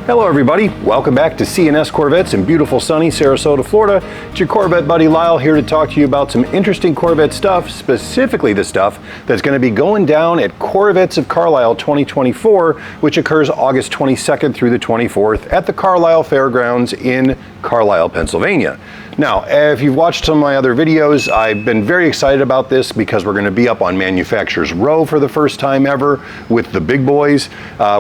Hello everybody, welcome back to C&S Corvettes in beautiful sunny Sarasota, Florida. It's your Corvette buddy Lyle here to talk to you about some interesting Corvette stuff, specifically the stuff that's going to be going down at Corvettes of Carlisle 2024, which occurs August 22nd through the 24th at the Carlisle Fairgrounds in Carlisle, Pennsylvania. Now, if you've watched some of my other videos, I've been very excited about this because we're going to be up on Manufacturers Row for the first time ever with the big boys.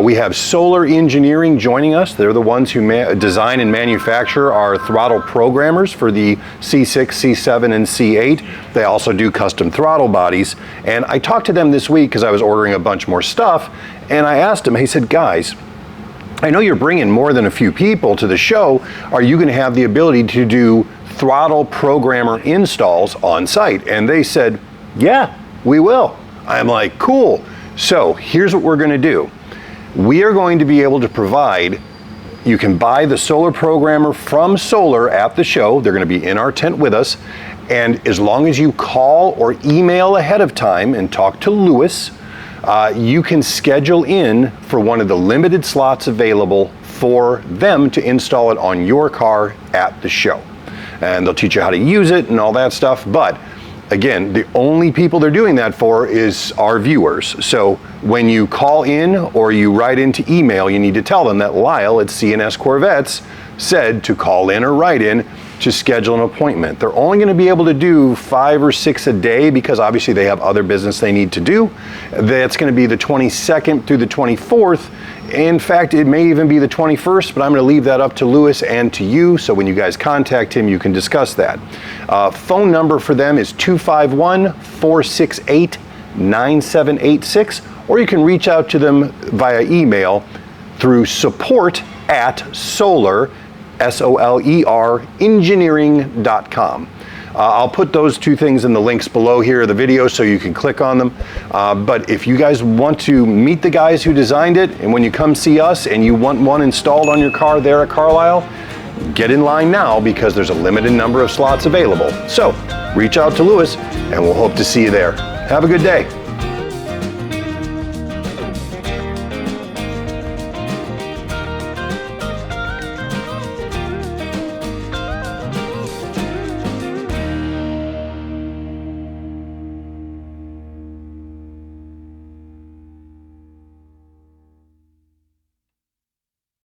We have Solar Engineering joining us. They're the ones who design and manufacture our throttle programmers for the C6, C7, and C8. They also do custom throttle bodies. And I talked to them this week because I was ordering a bunch more stuff. And I asked them, he said, guys, I know you're bringing more than a few people to the show. Are you going to have the ability to do throttle programmer installs on site? And they said, yeah, we will. I'm like, cool. So here's what we're going to do. We are going to be able to provide, you can buy the Solar programmer from Solar at the show. They're going to be in our tent with us. And as long as you call or email ahead of time and talk to Lewis, you can schedule in for one of the limited slots available for them to install it on your car at the show. And they'll teach you how to use it and all that stuff. But again, the only people they're doing that for is our viewers. So when you call in or you write into email, you need to tell them that Lyle at C&S Corvettes said to call in or write in to schedule an appointment. They're only going to be able to do 5 or 6 a day because obviously they have other business they need to do. That's going to be the 22nd through the 24th. In fact, it may even be the 21st, but I'm going to leave that up to Lewis and to you. So when you guys contact him, you can discuss that. Phone number for them is 251-468-9786, or you can reach out to them via email through support@solar, SOLER, engineering.com. I'll put those two things in the links below here, the video, so you can click on them. But if you guys want to meet the guys who designed it, and when you come see us and you want one installed on your car there at Carlisle, get in line now because there's a limited number of slots available. So reach out to Lewis and we'll hope to see you there. Have a good day.